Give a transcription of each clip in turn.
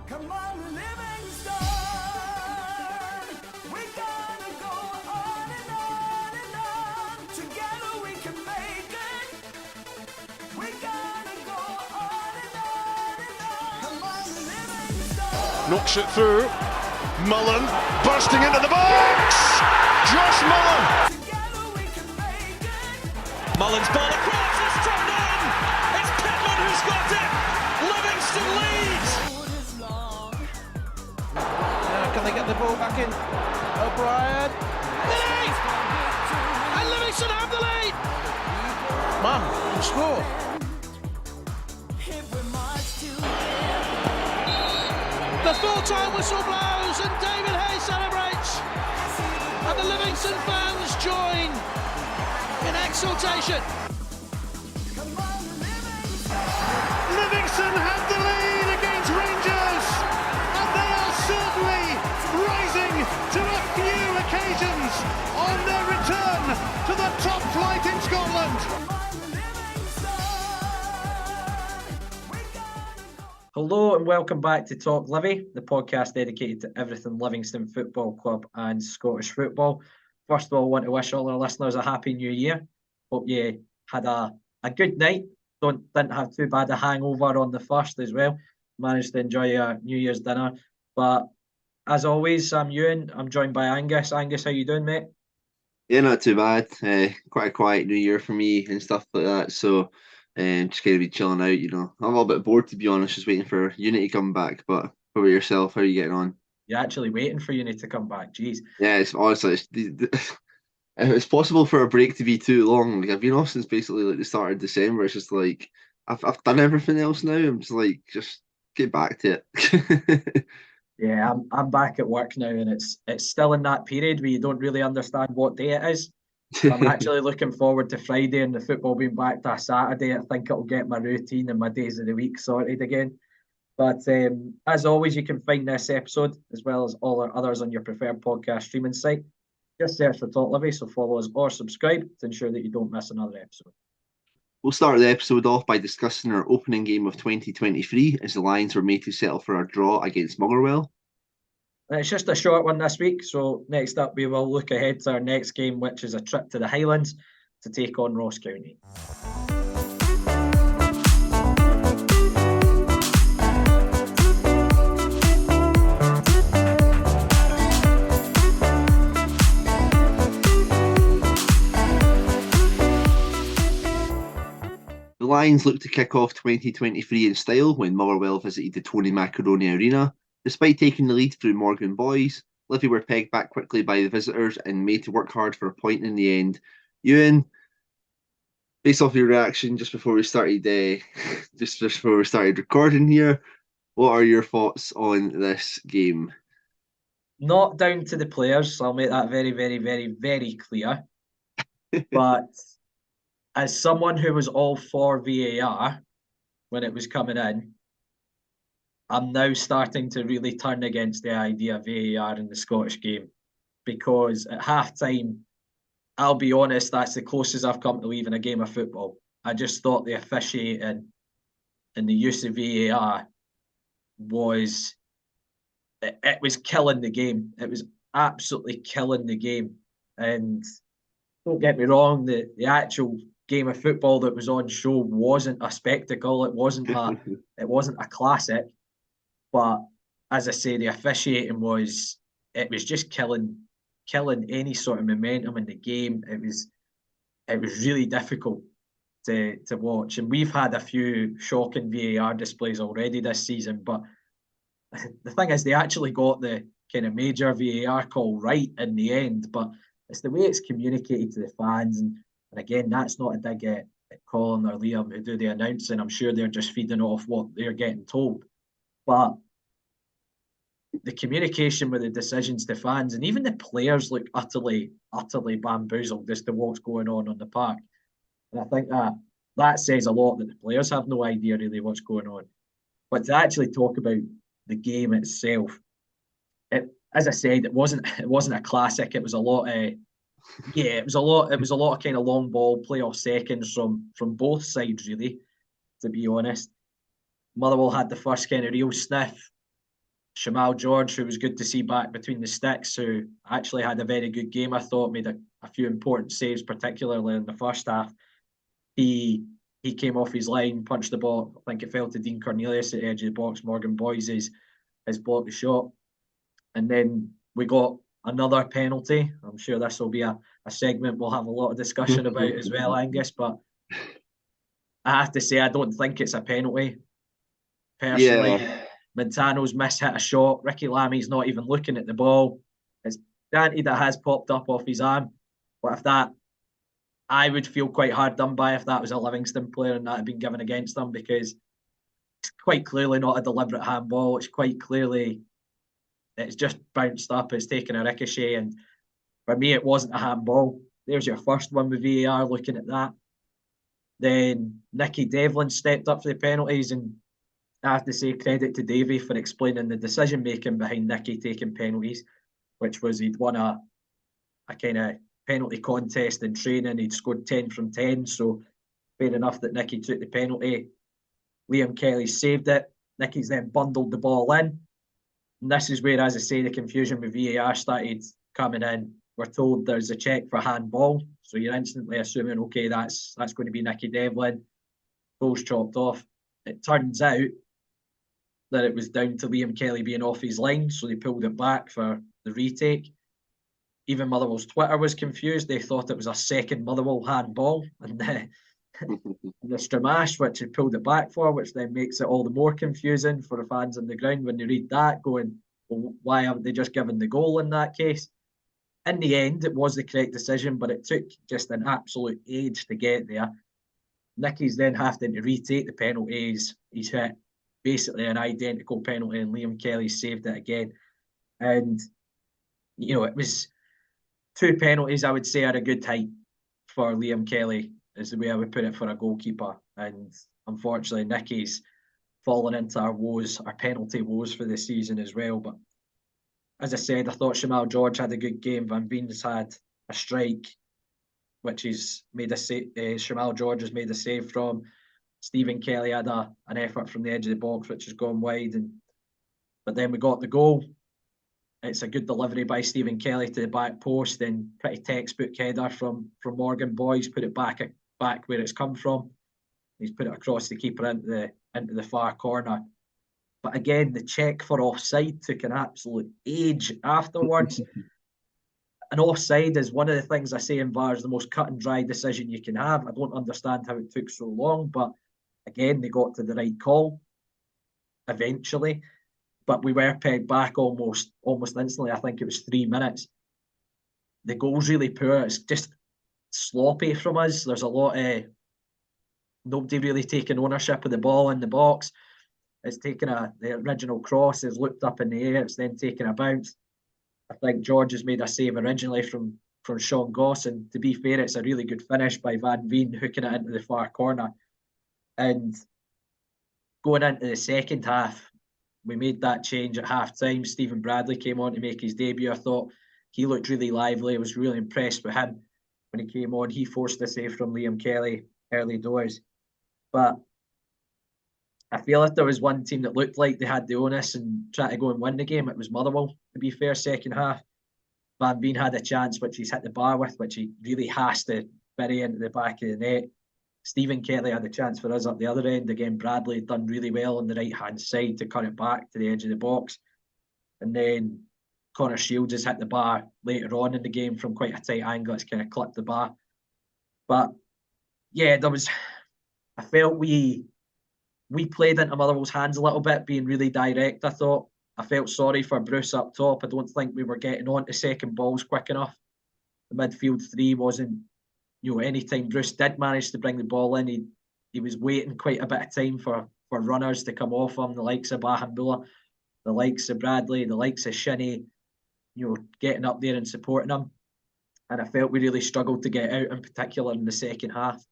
Come on, Livingston. We gotta go on and on and on. Together we can make it. We gotta go on and on and on. Come on, Livingston. Knocks it through. Mullen bursting into the box. Josh Mullen. Together we can make it. Mullen's ball across, it's turned in! It's Pittman who's got it! Livingston leads! Road is long. Can they get the ball back in? O'Brien. Lead! And Livingston have the lead! Man, can score. If we march together. The full-time whistle blows and David Hayes celebrates! And the Livingston fans join in exultation. Come on, Livingston. Livingston have the lead against Rangers, and they are certainly rising to a few occasions on their return to the top flight in Scotland. Come on, Livingston. We gotta go. Hello and welcome back to Talk Livi, the podcast dedicated to everything Livingston Football Club and Scottish football. First of all, I want to wish all our listeners a happy new year. Hope you had a good night. Didn't have too bad a hangover on the first as well. Managed to enjoy a New Year's dinner. But as always, I'm Euan. I'm joined by Angus. Angus, how you doing, mate? Yeah, not too bad. Quite a quiet New Year for me and stuff like that. So, just going to be chilling out. I'm a little bit bored, to be honest, just waiting for Unity to come back. But what about yourself? How are you getting on? You're actually waiting for Unity to come back. Jeez. Yeah, it's honestly, if it's possible for a break to be too long. Like I've been off since basically like the start of December. It's just like I've done everything else now. I'm just like get back to it. Yeah, I'm back at work now, and it's still in that period where you don't really understand what day it is. So I'm actually looking forward to Friday and the football being back to a Saturday. I think it'll get my routine and my days of the week sorted again. But as always, you can find this episode as well as all our others on your preferred podcast streaming site. Just search for Talk Livi, so follow us or subscribe to ensure that you don't miss another episode. We'll start the episode off by discussing our opening game of 2023 as the Lions were made to settle for a draw against Motherwell. And it's just a short one this week, so next up we will look ahead to our next game, which is a trip to the Highlands to take on Ross County. The Lions looked to kick off 2023 in style when Motherwell visited the Tony Macaroni Arena. Despite taking the lead through Morgan Boys, Livi were pegged back quickly by the visitors and made to work hard for a point in the end. Euan, based off your reaction just before we started, recording here, what are your thoughts on this game? Not down to the players, so I'll make that very, very, very, very clear. But as someone who was all for VAR when it was coming in, I'm now starting to really turn against the idea of VAR in the Scottish game, because at half-time, I'll be honest, that's the closest I've come to leaving a game of football. I just thought the officiating and the use of VAR was killing the game. It was absolutely killing the game. And don't get me wrong, the actual game of football that was on show wasn't a spectacle. It wasn't a classic. But as I say, the officiating was just killing any sort of momentum in the game. It was really difficult to watch. And we've had a few shocking VAR displays already this season. But the thing is, they actually got the kind of major VAR call right in the end. But it's the way it's communicated to the fans. And again, that's not a dig at Colin or Liam who do the announcing. I'm sure they're just feeding off what they're getting told. But the communication with the decisions to fans and even the players look utterly bamboozled as to what's going on the park. And I think that says a lot, that the players have no idea really what's going on. But to actually talk about the game itself, as I said, it wasn't a classic. It was a lot of it was a lot of kind of long ball playoff seconds from both sides, really, to be honest. Motherwell had the first kind of real sniff Shamal George, who was good to see back between the sticks, who actually had a very good game, I thought, made a few important saves, particularly in the first half. He came off his line, punched the ball. I think it fell to Dean Cornelius at the edge of the box. Morgan Boyes has blocked the shot. And then we got another penalty. I'm sure this will be a segment we'll have a lot of discussion about as well, Angus. But I have to say, I don't think it's a penalty. Personally, Montano's mishit a shot. Ricky Lammy's not even looking at the ball. It's granted that has popped up off his arm. But if that, I would feel quite hard done by if that was a Livingston player and that had been given against them, because it's quite clearly not a deliberate handball. It's quite clearly, it's just bounced up. It's taken a ricochet. And for me, it wasn't a handball. There's your first one with VAR looking at that. Then Nicky Devlin stepped up for the penalties, and I have to say credit to Davey for explaining the decision making behind Nicky taking penalties, which was he'd won a kind of penalty contest in training. He'd scored 10 from 10, so fair enough that Nicky took the penalty. Liam Kelly saved it. Nicky's then bundled the ball in. And this is where, as I say, the confusion with VAR started coming in. We're told there's a check for handball, so you're instantly assuming, okay, that's going to be Nicky Devlin. Goal's chopped off. It turns out that it was down to Liam Kelly being off his line, so they pulled it back for the retake. Even Motherwell's Twitter was confused. They thought it was a second Motherwell handball, and the Stramash, which had pulled it back for, which then makes it all the more confusing for the fans on the ground when they read that, going, well, why haven't they just given the goal in that case? In the end, it was the correct decision, but it took just an absolute age to get there. Nicky's then having to retake the penalties. He's hit basically an identical penalty, and Liam Kelly saved it again. And, you know, it was two penalties, I would say, are a good height for Liam Kelly, is the way I would put it, for a goalkeeper. And unfortunately, Nicky's fallen into our woes, our penalty woes for this season as well. But as I said, I thought Shamal George had a good game. Van Veen's had a strike, which he's made a Shamal George has made a save from. Stephen Kelly had an effort from the edge of the box, which has gone wide. But then we got the goal. It's a good delivery by Stephen Kelly to the back post, then pretty textbook header from Morgan Boyes, put it back where it's come from. He's put it across the keeper into the far corner. But again, the check for offside took an absolute age afterwards. An offside is one of the things I say in VAR is the most cut and dry decision you can have. I don't understand how it took so long, but again, they got to the right call eventually. But we were pegged back almost instantly. I think it was 3 minutes. The goal's really poor. It's just sloppy from us. There's a lot of nobody really taking ownership of the ball in the box. It's taken the original cross is looked up in the air. It's then taken a bounce. I think George has made a save originally from Sean Goss, and to be fair, it's a really good finish by Van Veen, hooking it into the far corner. And going into the second half, we made that change at half-time. Stephen Bradley came on to make his debut. I thought he looked really lively. I was really impressed with him when he came on. He forced a save from Liam Kelly early doors. But I feel if there was one team that looked like they had the onus and tried to go and win the game, it was Motherwell, to be fair, second half. Van Veen had a chance, which he's hit the bar with, which he really has to bury into the back of the net. Stephen Kelly had a chance for us up the other end. Again, Bradley had done really well on the right-hand side to cut it back to the edge of the box. And then Connor Shields has hit the bar later on in the game from quite a tight angle. It's kind of clipped the bar. But, yeah, I felt we played into Motherwell's hands a little bit, being really direct, I thought. I felt sorry for Bruce up top. I don't think we were getting on to second balls quick enough. The midfield three wasn't, anytime Bruce did manage to bring the ball in, he was waiting quite a bit of time for runners to come off him, the likes of Bahambula, the likes of Bradley, the likes of Shinnie, getting up there and supporting him. And I felt we really struggled to get out, in particular in the second half.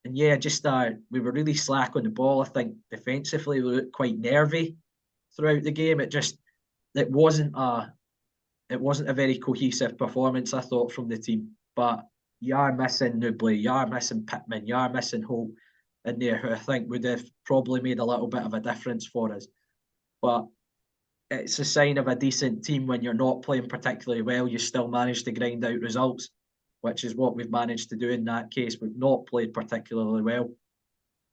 And yeah, just we were really slack on the ball. I think defensively we looked quite nervy throughout the game. It wasn't a very cohesive performance, I thought, from the team. But you are missing Newbley, you are missing Pittman, you are missing Holt in there, who I think would have probably made a little bit of a difference for us. But it's a sign of a decent team when you're not playing particularly well. You still manage to grind out results, which is what we've managed to do in that case. We've not played particularly well.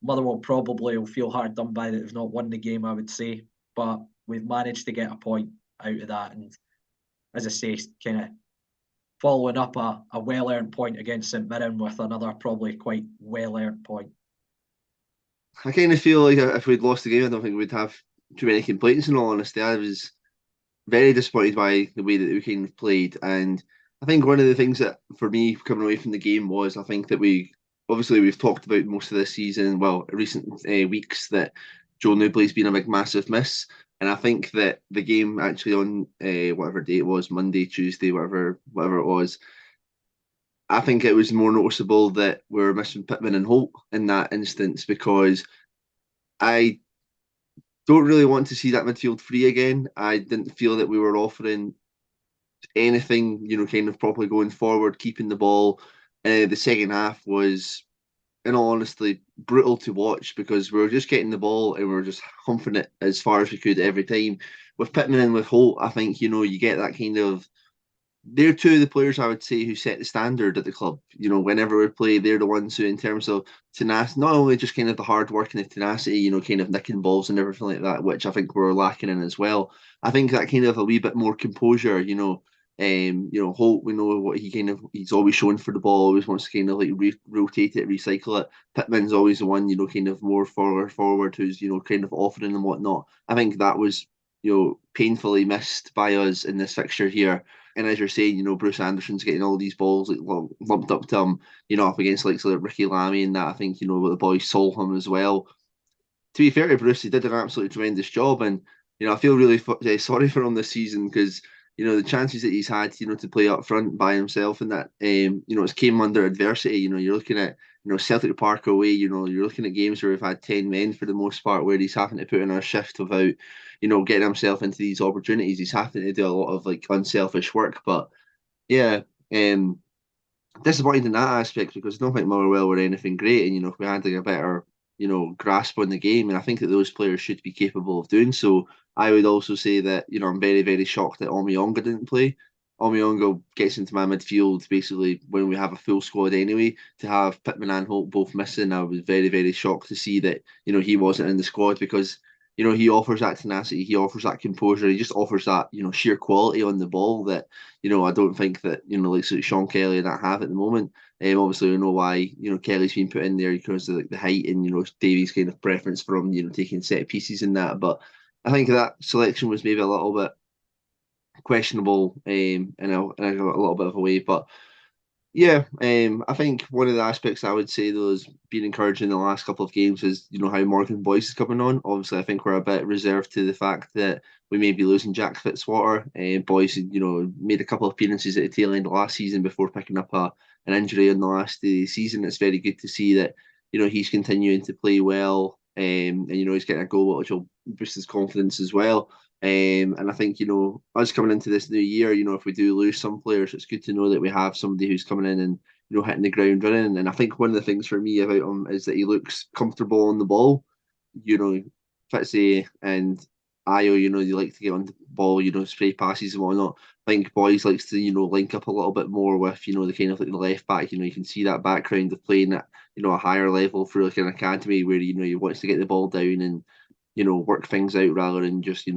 Motherwell probably will feel hard done by that they've not won the game, I would say, but we've managed to get a point out of that. And as I say, kind of following up a well-earned point against St Mirren with another probably quite well-earned point. I kind of feel like if we'd lost the game, I don't think we'd have too many complaints, in all honesty. I was very disappointed by the way that we kind of played. And I think one of the things that, for me, coming away from the game was, I think that we've talked about most of this season, well, recent weeks, that Joe Newbley's been a big, massive miss. And I think that the game actually on whatever day it was, Monday, Tuesday, whatever it was, I think it was more noticeable that we were missing Pittman and Holt in that instance, because I don't really want to see that midfield free again. I didn't feel that we were offering anything, kind of properly going forward, keeping the ball. The second half was, in all honesty, brutal to watch, because we were just getting the ball and we were just humping it as far as we could every time. With Pittman and with Holt, I think, you get that kind of, they're two of the players, I would say, who set the standard at the club. Whenever we play, they're the ones who, in terms of tenacity, not only just kind of the hard work and the tenacity, kind of nicking balls and everything like that, which I think we're lacking in as well. I think that kind of a wee bit more composure, Holt, we know what he's always shown for the ball, always wants to kind of like rotate it, recycle it. Pittman's always the one, kind of more forward who's, kind of offering and whatnot. I think that was, painfully missed by us in this fixture here. And as you're saying, Bruce Anderson's getting all these balls like lumped up to him, up against like Ricky Lamy and that. I think, the boys saw him as well. To be fair to Bruce, he did an absolutely tremendous job. And, I feel really sorry for him this season, because, the chances that he's had, to play up front by himself and that, it's came under adversity. You're looking at, Celtic Park away, you're looking at games where we've had 10 men for the most part, where he's having to put in a shift without, getting himself into these opportunities. He's having to do a lot of like unselfish work. But yeah, disappointed in that aspect, because I don't think Motherwell were anything great. And, if we had like a better, grasp on the game, and I think that those players should be capable of doing so. I would also say that, I'm very, very shocked that Omiyonga didn't play. Omiyonga gets into my midfield basically when we have a full squad anyway. To have Pittman and Holt both missing, I was very, very shocked to see that, he wasn't in the squad, because, he offers that tenacity, he offers that composure, he just offers that, sheer quality on the ball that, I don't think that, like Sean Kelly and that have at the moment. Obviously, we know why, Kelly's been put in there because of the height and, Davies' kind of preference for him, taking set pieces and that. But I think that selection was maybe a little bit questionable in a little bit of a way. But yeah, I think one of the aspects I would say though has been encouraging in the last couple of games is, how Morgan Boyce is coming on. Obviously, I think we're a bit reserved to the fact that we may be losing Jack Fitzwater. Boyce, made a couple of appearances at the tail end of last season before picking up an injury in the last day of the season. It's very good to see that, he's continuing to play well. And he's getting a goal, which will boost his confidence as well. And I think, us coming into this new year, if we do lose some players, it's good to know that we have somebody who's coming in and, hitting the ground running. And I think one of the things for me about him is that he looks comfortable on the ball. Fitzy and Ayo, they like to get on the ball, spray passes and whatnot. I think Boys likes to, link up a little bit more with, the kind of like the left back. You can see that background of playing at, a higher level through like an academy where, he wants to get the ball down and, work things out rather than just,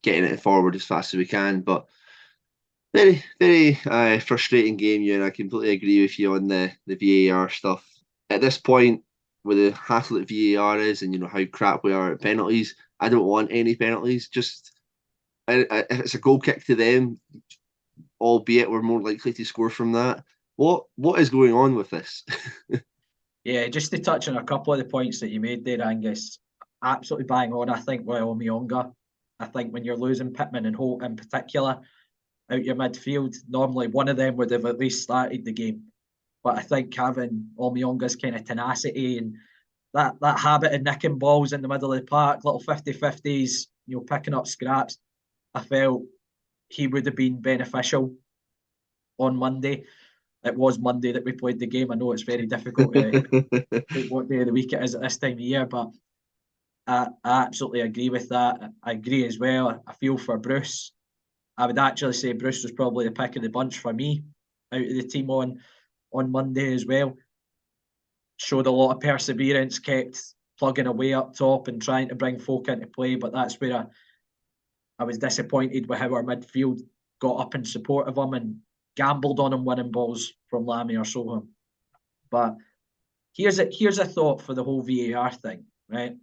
getting it forward as fast as we can. But very, very frustrating game, and I completely agree with you on the VAR stuff. At this point, with the hassle that VAR is and, how crap we are at penalties, I don't want any penalties. Just if it's a goal kick to them, albeit we're more likely to score from that. What is going on with this? Yeah, just to touch on a couple of the points that you made there, Angus, absolutely bang on. I think with Omiyonga, I think when you're losing Pittman and Holt in particular out your midfield, normally one of them would have at least started the game. But I think having Omiyonga's kind of tenacity and that habit of nicking balls in the middle of the park, little 50-50s, picking up scraps, I felt he would have been beneficial on Monday. It was Monday that we played the game. I know it's very difficult to pick what day of the week it is at this time of year, but I absolutely agree with that. I agree as well. I feel for Bruce. I would actually say Bruce was probably the pick of the bunch for me out of the team on Monday as well. Showed a lot of perseverance, kept plugging away up top and trying to bring folk into play. But that's where I was disappointed with how our midfield got up in support of him and gambled on him winning balls from Lammy or Soham. But here's a thought for the whole VAR thing, right?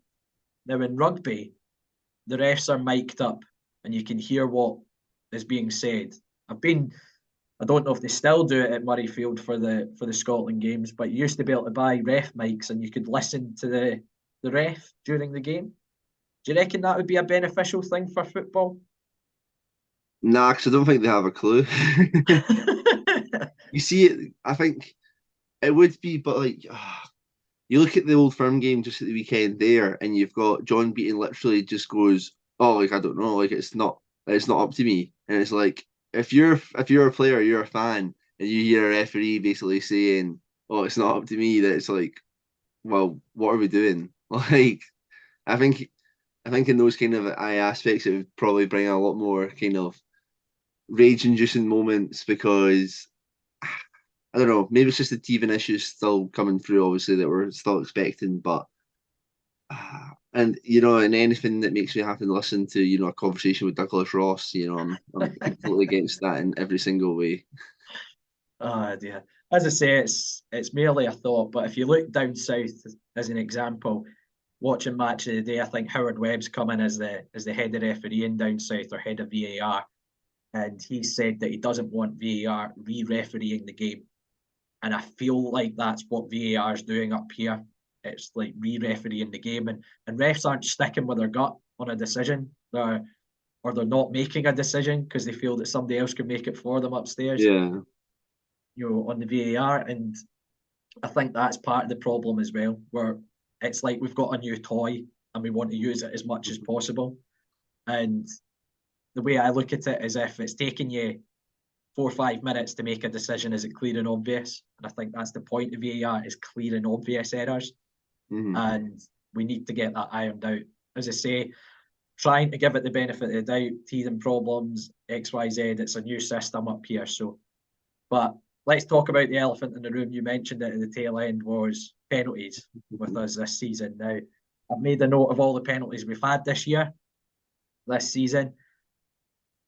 Now in rugby, the refs are mic'd up and you can hear what is being said. I don't know if they still do it at Murrayfield for the Scotland games, but you used to be able to buy ref mics and you could listen to the ref during the game. Do you reckon that would be a beneficial thing for football? Nah, because I don't think they have a clue. You see it, I think it would be, but like, you look at the Old Firm game just at the weekend there, and you've got John Beaton literally just goes, "Oh, like I don't know, like it's not up to me," and it's like if you're a player, you're a fan, and you hear a referee basically saying, "Oh, it's not up to me," that it's like, well, what are we doing? Like, I think in those kind of aspects, it would probably bring a lot more kind of rage-inducing moments because I don't know, maybe it's just the teething issues still coming through, obviously, that we're still expecting, but and and anything that makes me happen to listen to, a conversation with Douglas Ross, I'm completely against that in every single way. Oh dear. As I say, it's merely a thought, but if you look down south as an example, watching Match of the Day, I think Howard Webb's come in as the head of refereeing down south or head of VAR, and he said that he doesn't want VAR re-refereeing the game. And I feel like that's what VAR is doing up here. It's like re-refereeing the game, and refs aren't sticking with their gut on a decision. They're not making a decision because they feel that somebody else can make it for them upstairs. Yeah. On the VAR, and I think that's part of the problem as well, where it's like we've got a new toy and we want to use it as much as possible. And the way I look at it is if it's taking you 4 or 5 minutes to make a decision, is it clear and obvious? And I think that's the point of VAR, is clear and obvious errors. Mm-hmm. And we need to get that ironed out. As I say, trying to give it the benefit of the doubt, teething problems, XYZ, it's a new system up here. So, but let's talk about the elephant in the room. You mentioned it at the tail end, was penalties with us this season. Now, I've made a note of all the penalties we've had this season.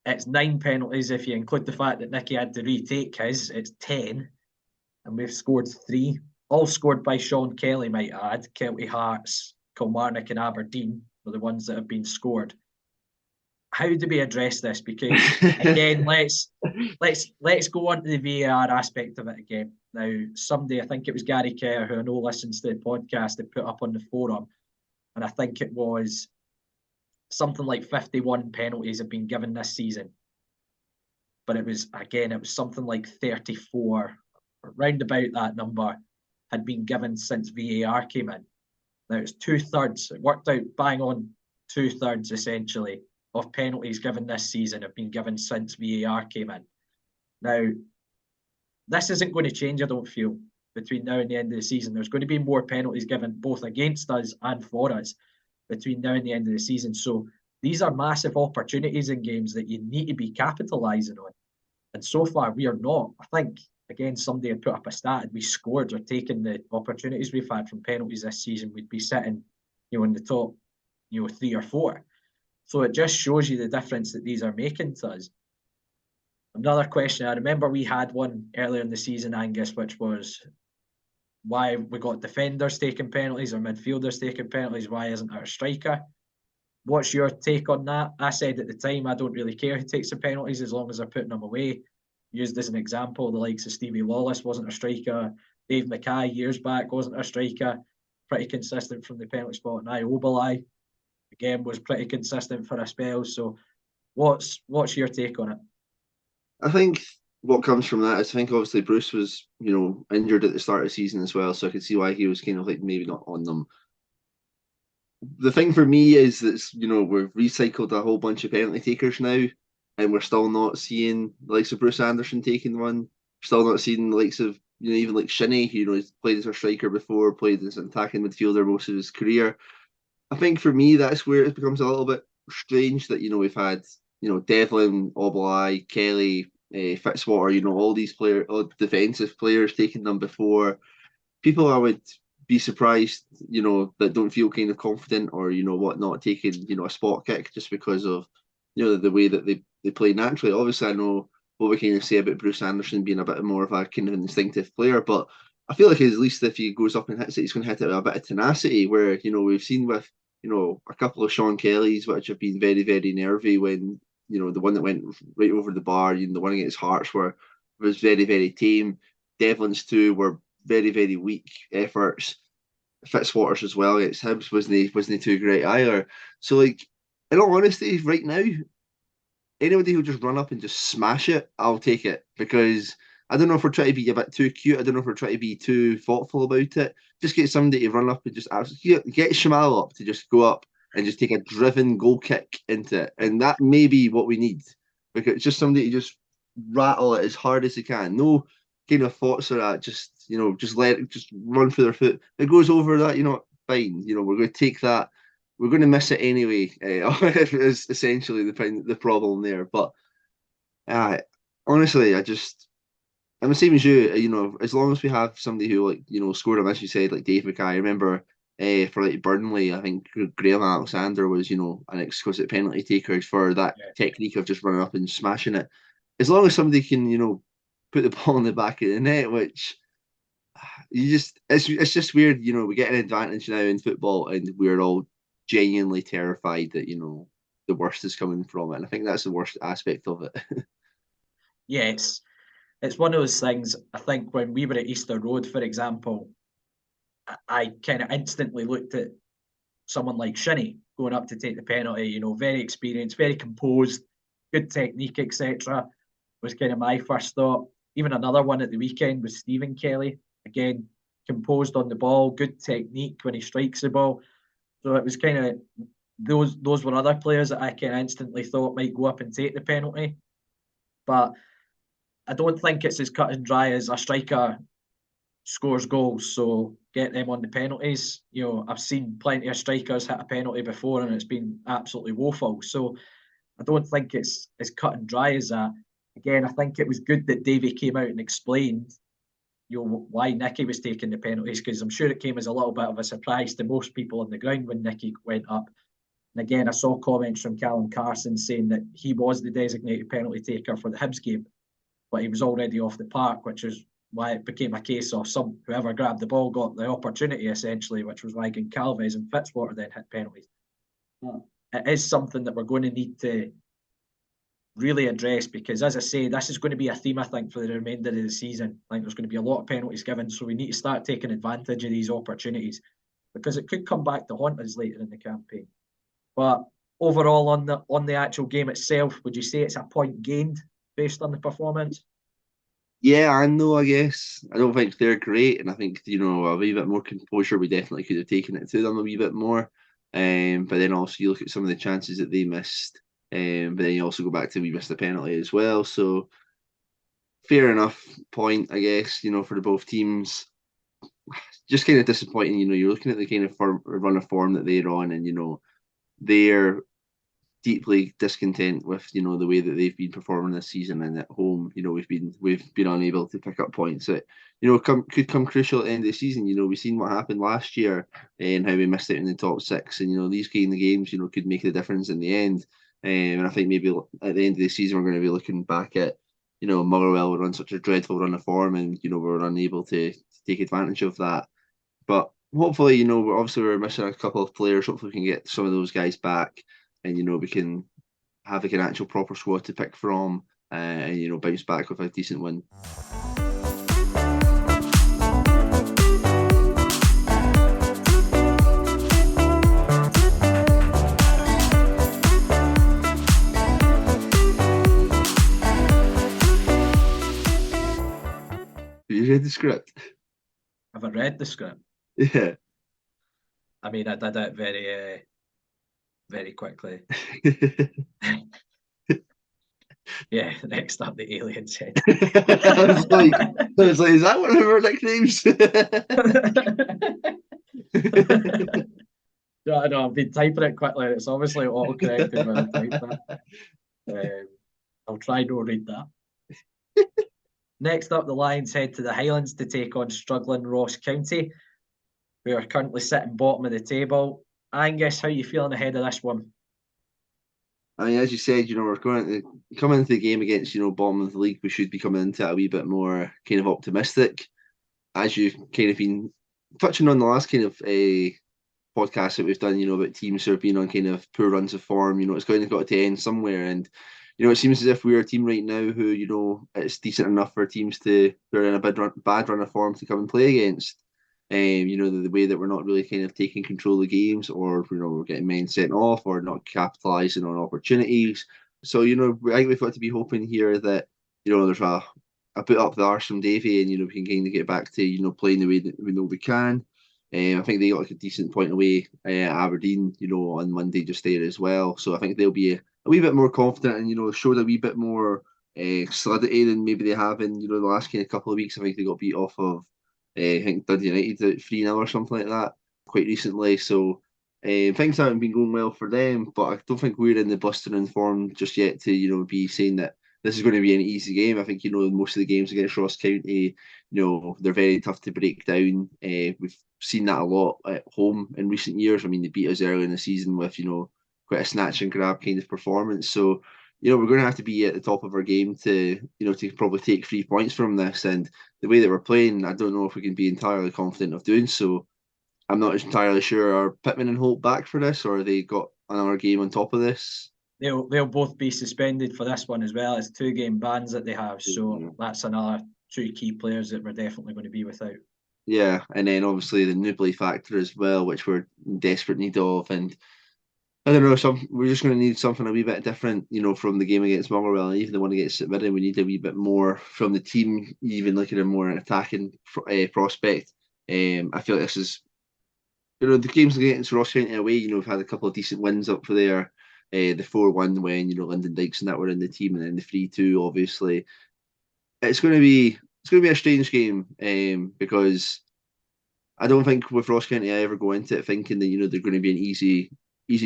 It's 9 penalties. If you include the fact that Nicky had to retake his, it's 10. And we've scored 3. All scored by Sean Kelly, might add. Kelty Hearts, Kilmarnock and Aberdeen are the ones that have been scored. How do we address this? Because again, let's go on to the VAR aspect of it again. Now, somebody, I think it was Gary Kerr, who I know listens to the podcast, had put up on the forum, and I think it was something like 51 penalties have been given this season. But it was something like 34, round about that number, had been given since VAR came in. Now it's 2/3, it worked out bang on 2/3 essentially of penalties given this season have been given since VAR came in. Now, this isn't going to change, I don't feel, between now and the end of the season. There's going to be more penalties given both against us and for us between now and the end of the season. So these are massive opportunities in games that you need to be capitalising on. And so far, we are not. I think, again, somebody had put up a stat, and we scored or taken the opportunities we've had from penalties this season, we'd be sitting, in the top, 3 or 4. So it just shows you the difference that these are making to us. Another question, I remember we had one earlier in the season, Angus, which was why we got defenders taking penalties or midfielders taking penalties. Why isn't our striker? What's your take on that? I said at the time, I don't really care who takes the penalties as long as they're putting them away. Used as an example, the likes of Stevie Lawless wasn't a striker. Dave Mackay years back wasn't a striker. Pretty consistent from the penalty spot. And Obalai, again, was pretty consistent for a spell. So what's your take on it? I think what comes from that is, I think obviously Bruce was, injured at the start of the season as well, so I could see why he was kind of like maybe not on them. The thing for me is that, we've recycled a whole bunch of penalty takers now, and we're still not seeing the likes of Bruce Anderson taking one. We're still not seeing the likes of, even like Shinnie, who, he's played as a striker before, played as an attacking midfielder most of his career. I think for me, that's where it becomes a little bit strange that, we've had, Devlin, Oblai, Kelly, Fitzwater, all these all defensive players taking them before. People I would be surprised, that don't feel kind of confident or, whatnot, taking, a spot kick just because of, the way that they play naturally. Obviously, I know what we kind of say about Bruce Anderson being a bit more of a kind of instinctive player, but I feel like at least if he goes up and hits it, he's going to hit it with a bit of tenacity. Where we've seen with a couple of Sean Kellys which have been very very nervy when the one that went right over the bar, the one against Hearts was very very tame. Devlin's two were very very weak efforts. Fitzwater's as well against Hibs wasn't too great either. So like in all honesty, right now anybody who'll just run up and just smash it, I'll take it, because I don't know if we're trying to be a bit too cute. I don't know if we're trying to be too thoughtful about it. Just get somebody to run up and just get Shamal up to just go up and just take a driven goal kick into it. And that may be what we need, because it's just somebody to just rattle it as hard as they can. No kind of thoughts or that. Just just run for their foot. If it goes over that, fine. We're going to take that. We're going to miss it anyway. Is essentially the problem there. But honestly, I'm the same as you. As long as we have somebody who scored them, as you said, like Dave Mackay. I remember for like Burnley, I think Graham Alexander was an exquisite penalty taker for that technique of just running up and smashing it. As long as somebody can put the ball in the back of the net, which it's just weird. We get an advantage now in football, and we're all genuinely terrified that the worst is coming from it. And I think that's the worst aspect of it. Yeah, it's one of those things. I think when we were at Easter Road, for example, I kind of instantly looked at someone like Shinnie going up to take the penalty. Very experienced, very composed, good technique, etc. Was kind of my first thought. Even another one at the weekend was Stephen Kelly. Again, composed on the ball, good technique when he strikes the ball. So it was kind of those were other players that I kind of instantly thought might go up and take the penalty. But I don't think it's as cut and dry as a striker scores goals, so get them on the penalties. I've seen plenty of strikers hit a penalty before and it's been absolutely woeful. So I don't think it's as cut and dry as that. Again, I think it was good that Davey came out and explained why Nicky was taking the penalties, because I'm sure it came as a little bit of a surprise to most people on the ground when Nicky went up. And again, I saw comments from Callum Carson saying that he was the designated penalty taker for the Hibs game, but he was already off the park, which is why it became a case of whoever grabbed the ball got the opportunity, essentially, which was why Goncalves and Fitzwater then hit penalties. It is something that we're going to need to really address, because as I say, this is going to be a theme, I think, for the remainder of the season. I think there's going to be a lot of penalties given, so we need to start taking advantage of these opportunities, because it could come back to haunt us later in the campaign. But overall, on the actual game itself, would you say it's a point gained based on the performance? Yeah, and no, I guess. I don't think they're great, and I think, a wee bit more composure, we definitely could have taken it to them a wee bit more. But then also you look at some of the chances that they missed, but then you also go back to we missed a penalty as well. So fair enough point, I guess, for the both teams. Just kind of disappointing, you're looking at the kind of run of form that they're on, and, they're deeply discontent with the way that they've been performing this season, and at home we've been unable to pick up points that could come crucial at the end of the season. We've seen what happened last year and how we missed it in the top six, and these kind of games could make the difference in the end. And I think maybe at the end of the season we're going to be looking back at Motherwell were on such a dreadful run of form, and we're unable to take advantage of that. But hopefully we're missing a couple of players. Hopefully we can get some of those guys back, and we can have like an actual proper squad to pick from, and bounce back with a decent win. Have you read the script? Have I read the script? Yeah. I mean, I did it very, very quickly. Yeah, next up, the alien said. I was like, is that one of our nicknames? No, I know I've been typing it quickly. It's obviously auto-corrected when I type that. I'll try not read that. Next up, the Lions head to the Highlands to take on struggling Ross County, who are currently sitting bottom of the table. Angus, how are you feeling ahead of this one? I mean, as you said, we're coming into the game against, bottom of the league. We should be coming into it a wee bit more kind of optimistic. As you've kind of been touching on the last kind of podcast that we've done, about teams who have been on kind of poor runs of form, it's going to got to end somewhere. And, it seems as if we're a team right now who, it's decent enough for teams who are in a bad run of form to come and play against. The way that we're not really kind of taking control of games, or we're getting men sent off, or not capitalising on opportunities. So I think we've got to be hoping here that there's a bit up the arse from Davy, and we can kind of get back to playing the way that we know we can. I think they got like a decent point away at Aberdeen, on Monday just there as well. So I think they'll be a wee bit more confident and showed a wee bit more solidity than maybe they have in the last kind of couple of weeks. I think they got beat off of I think Dundee United at 3-0 or something like that quite recently. So things haven't been going well for them, but I don't think we're in the blistering form just yet to be saying that this is going to be an easy game. I think most of the games against Ross County, they're very tough to break down. We've seen that a lot at home in recent years. I mean, they beat us early in the season with quite a snatch and grab kind of performance. So we're going to have to be at the top of our game to to probably take 3 points from this. And the way that we're playing, I don't know if we can be entirely confident of doing so. I'm not entirely sure. Are Pittman and Holt back for this, or they got another game on top of this? They'll both be suspended for this one as well. It's 2-game bans that they have, so that's another 2 key players that we're definitely going to be without. Yeah, and then obviously the Newbley factor as well, which we're in desperate need of. And I don't know, we're just going to need something a wee bit different, from the game against Motherwell, and even the one against St Mirren. We need a wee bit more from the team, even looking at more attacking prospect. I feel like this is, the games against Ross County away. We've had a couple of decent wins up for there. The 4-1 when Lyndon Dykes and that were in the team, and then the 3-2. Obviously, it's going to be a strange game because I don't think with Ross County I ever go into it thinking that they're going to be an easy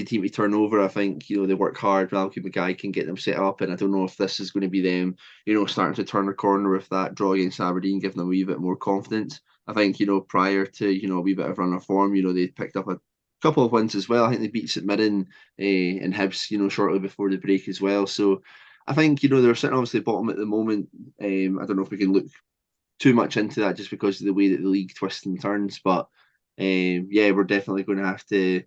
team to turn over. I think they work hard. Malcolm Mackay can get them set up, and I don't know if this is going to be them starting to turn the corner with that draw against Aberdeen, giving them a wee bit more confidence. I think prior to a wee bit of run of form, they picked up a couple of wins as well. I think they beat St Mirren and Hibs shortly before the break as well. So I think they're sitting obviously bottom at the moment. I don't know if we can look too much into that just because of the way that the league twists and turns, but yeah, we're definitely going to have to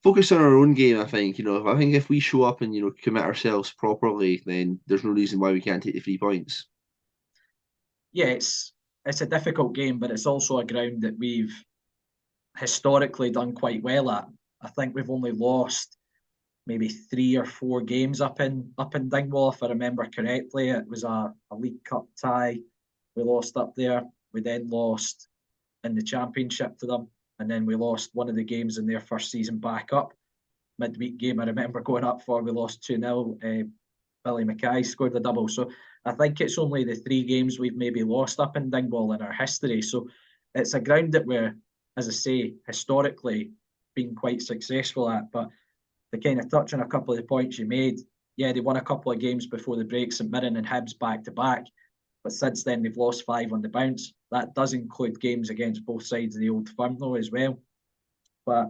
focus on our own game. I think if we show up and commit ourselves properly, then there's no reason why we can't take the 3 points. Yeah, it's a difficult game, but it's also a ground that we've historically done quite well at. I think we've only lost maybe 3 or 4 games up in Dingwall, if I remember correctly. It was a League Cup tie. We lost up there. We then lost in the Championship to them, and then we lost one of the games in their first season back up. Midweek game I remember going up for, we lost 2-0. Billy Mackay scored the double. So I think it's only the 3 games we've maybe lost up in Dingwall in our history. So it's a ground that we're, as I say, historically been quite successful at. But to kind of touch on a couple of the points you made, yeah, they won a couple of games before the break, St Mirren and Hibs back to back. But since then, they've lost 5 on the bounce. That does include games against both sides of the Old Firm, though, as well. But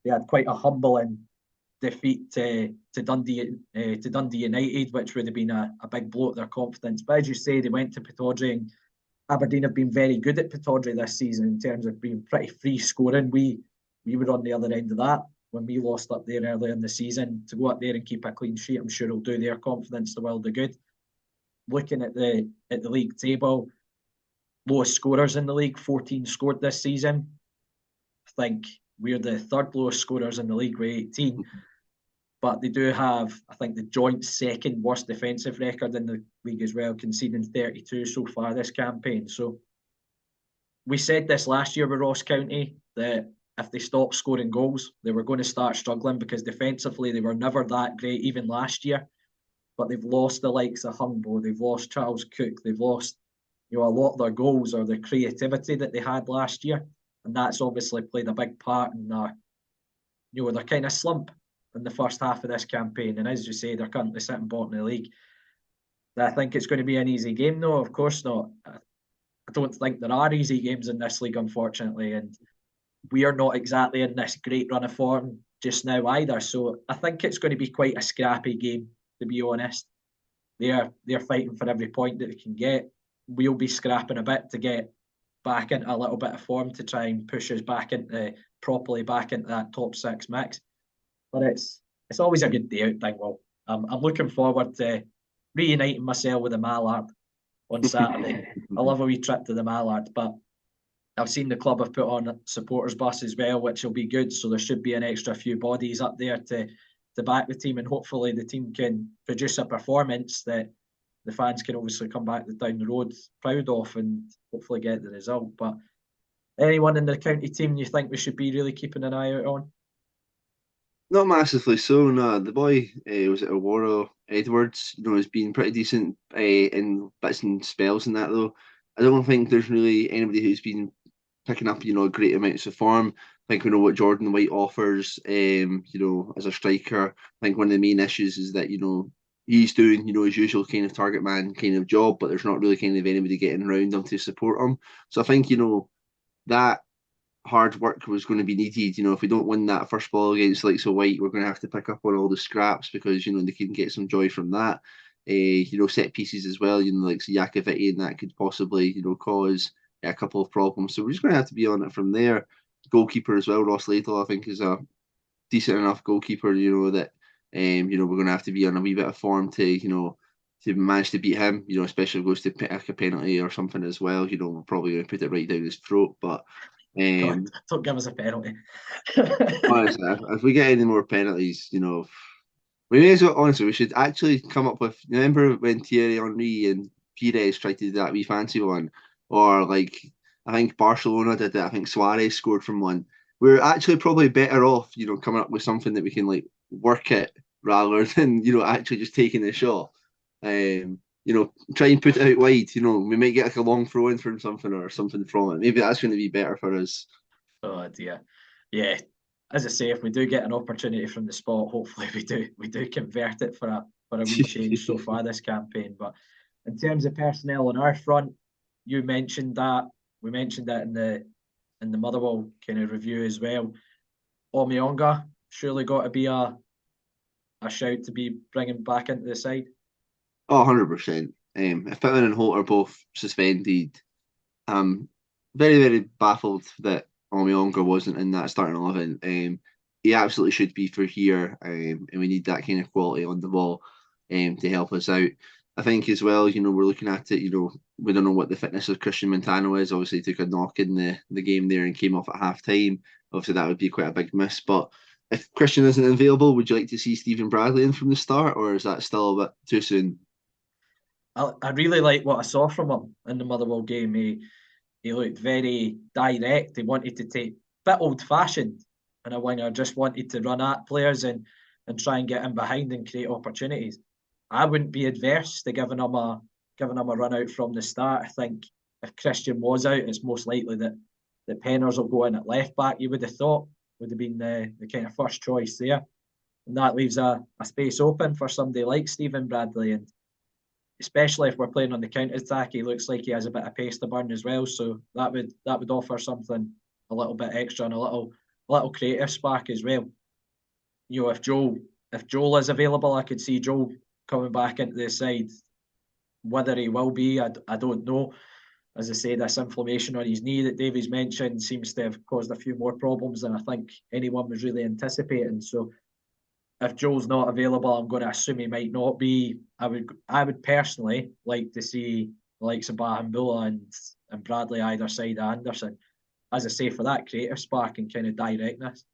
they had quite a humbling defeat to Dundee United, which would have been a big blow at their confidence. But as you say, they went to Pittodrie, and Aberdeen have been very good at Pittodrie this season in terms of being pretty free scoring. We were on the other end of that when we lost up there earlier in the season. To go up there and keep a clean sheet, I'm sure will do their confidence the world of good. Looking at the league table, lowest scorers in the league, 14 scored this season. I think we're the 3rd lowest scorers in the league with 18. But they do have, I think, the joint 2nd worst defensive record in the league as well, conceding 32 so far this campaign. So we said this last year with Ross County, that if they stopped scoring goals, they were going to start struggling, because defensively they were never that great even last year. But they've lost the likes of Humbo, they've lost Charles Cook, they've lost a lot of their goals or the creativity that they had last year. And that's obviously played a big part in they're kind of slump in the first half of this campaign, and as you say, they're currently sitting bottom of the league. Do I think it's going to be an easy game? No, of course not. I don't think there are easy games in this league, unfortunately, and we are not exactly in this great run of form just now either. So I think it's going to be quite a scrappy game, to be honest. They're fighting for every point that they can get. We'll be scrapping a bit to get back into a little bit of form to try and push us properly back into that top 6 mix. But it's always a good day out thing. Well, I'm looking forward to reuniting myself with the Mallard on Saturday. I love a wee trip to the Mallard, but I've seen the club have put on a supporters bus as well, which will be good. So there should be an extra few bodies up there to back the team, and hopefully the team can produce a performance that the fans can obviously come back down the road proud of and hopefully get the result. But anyone in the county team you think we should be really keeping an eye out on? Not massively so, no. The boy, was it Aurora Edwards, has been pretty decent in bits and spells and that, though. I don't think there's really anybody who's been picking up, great amounts of form. I think we know what Jordan White offers, as a striker. I think one of the main issues is that, he's doing, his usual kind of target man kind of job, but there's not really kind of anybody getting around him to support him. So I think, that hard work was going to be needed. If we don't win that first ball against like so White, we're going to have to pick up on all the scraps because, they can get some joy from that. Set pieces as well, like Yakoviti, and that could possibly, cause a couple of problems. So we're just going to have to be on it from there. Goalkeeper as well, Ross Laidlaw, I think, is a decent enough goalkeeper, that we're going to have to be on a wee bit of form to manage to beat him, especially if it goes to pick a penalty or something as well. We're probably going to put it right down his throat. But God, don't give us a penalty. honestly, if we get any more penalties, we may as well, honestly, we should actually come up with, remember when Thierry Henry and Pires tried to do that wee fancy one? Or like, I think Barcelona did it. I think Suarez scored from one. We're actually probably better off, coming up with something that we can like work it rather than, actually just taking the shot. Try and put it out wide. We might get like a long throw in from something or something from it. Maybe that's going to be better for us. Oh dear, yeah. As I say, if we do get an opportunity from the spot, hopefully we do convert it for a wee change so far this campaign. But in terms of personnel on our front, you mentioned that. We mentioned that in the Motherwell kind of review as well. Omionga surely got to be a shout to be bringing back into the side. Oh, 100%. If Pittman and Holt are both suspended, I'm very, very baffled that Omionga wasn't in that starting 11. He absolutely should be for here, and we need that kind of quality on the ball to help us out. I think as well, we're looking at it, we don't know what the fitness of Christian Montano is. Obviously, he took a knock in the game there and came off at half time. Obviously, that would be quite a big miss. But if Christian isn't available, would you like to see Stephen Bradley in from the start, or is that still a bit too soon? I really like what I saw from him in the Motherwell game. He looked very direct. He wanted to take a bit old-fashioned in a winger, just wanted to run at players and try and get in behind and create opportunities. I wouldn't be adverse to giving him a run out from the start. I think if Christian was out, it's most likely that Penners will go in at left back. You would have thought would have been the kind of first choice there, and that leaves a space open for somebody like Stephen Bradley, and especially if we're playing on the counter attack, he looks like he has a bit of pace to burn as well. So that would offer something a little bit extra and a little creative spark as well. If Joel is available, I could see Joel coming back into the side. Whether he will be, I don't know. As I say, this inflammation on his knee that Davies mentioned seems to have caused a few more problems than I think anyone was really anticipating. So if Joel's not available, I'm going to assume he might not be. I would personally like to see the likes of Bahambula and Bradley either side of Anderson. As I say, for that creative spark and kind of directness.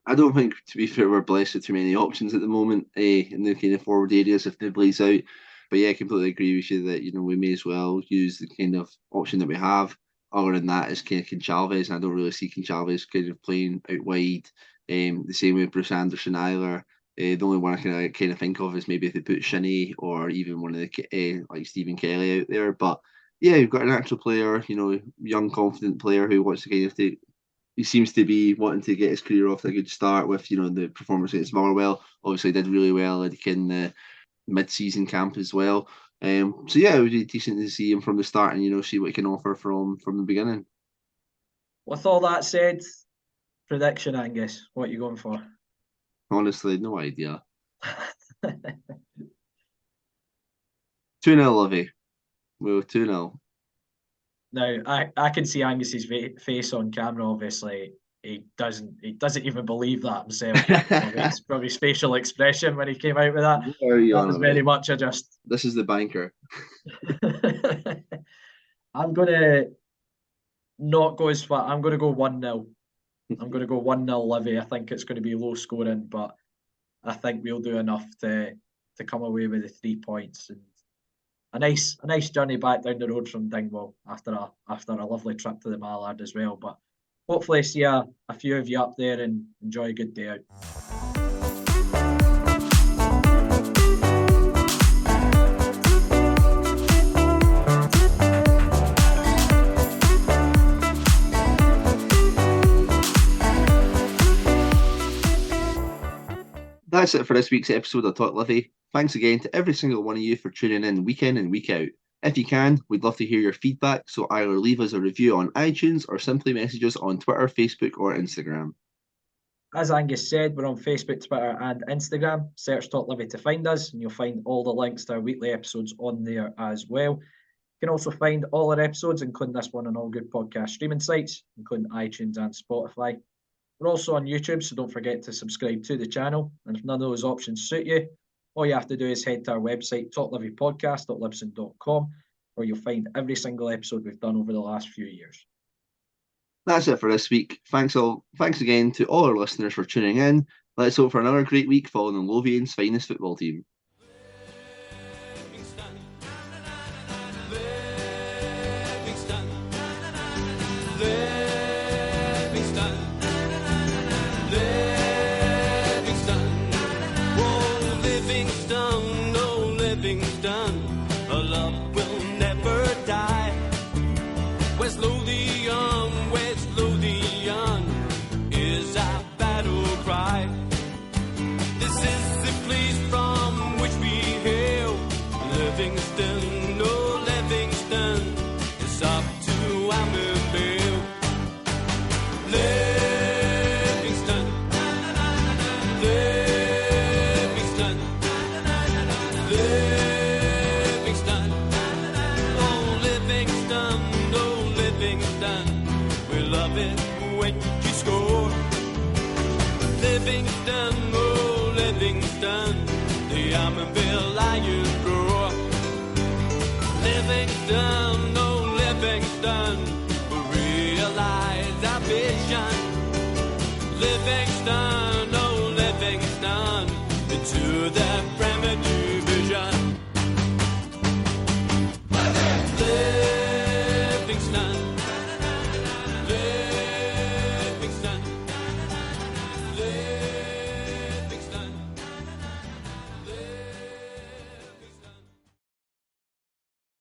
I don't think, to be fair, we're blessed with too many options at the moment in the kind of forward areas if Nibley's out. But yeah, I completely agree with you that, we may as well use the kind of option that we have. Other than that is kind of Conchalves, and I don't really see Conchalves kind of playing out wide. The same with Bruce Anderson either. The only one I can kind of think of is maybe if they put Shinnie or even one of the like Stephen Kelly out there. But yeah, you've got an actual player, young, confident player who wants to kind of he seems to be wanting to get his career off to a good start with, the performance against Motherwell. Obviously, did really well in the mid-season camp as well. So yeah, it would be decent to see him from the start and see what he can offer from the beginning. With all that said, prediction, Angus, what are you going for? Honestly, no idea. 2-0 Livy. Well, 2-0. Now, I can see Angus's face on camera. Obviously, he doesn't even believe that himself. From his facial expression when he came out with that. That was very much This is the banker. I'm gonna not go as far. I'm gonna go 1-0. I'm gonna go 1-0 Livy. I think it's going to be low scoring, but I think we'll do enough to come away with the 3 points and a nice journey back down the road from Dingwall after a lovely trip to the Mallard as well. But hopefully see a few of you up there and enjoy a good day out. That's it for this week's episode of Talk Livi. Thanks again to every single one of you for tuning in week and week out. If you can, we'd love to hear your feedback, so either leave us a review on iTunes or simply message us on Twitter, Facebook or Instagram. As Angus said, we're on Facebook, Twitter and Instagram. Search Talk Livi to find us and you'll find all the links to our weekly episodes on there as well. You can also find all our episodes, including this one, on all good podcast streaming sites, including iTunes and Spotify. We're also on YouTube, so don't forget to subscribe to the channel. And if none of those options suit you, all you have to do is head to our website, talklivipodcast.libsyn.com, where you'll find every single episode we've done over the last few years. That's it for this week. Thanks again to all our listeners for tuning in. Let's hope for another great week following Lothian's finest football team. West Lothian is our battle cry. This is the place from which we hail. Livingston, oh Livingston, it's up to Amberville. Livingston, Livingston, Livingston, oh Livingston. We love it when you score. Livingston, oh Livingston, the Amberville Lions roar. Livingston, oh Livingston, we realize our vision. Livingston, oh Livingston, into the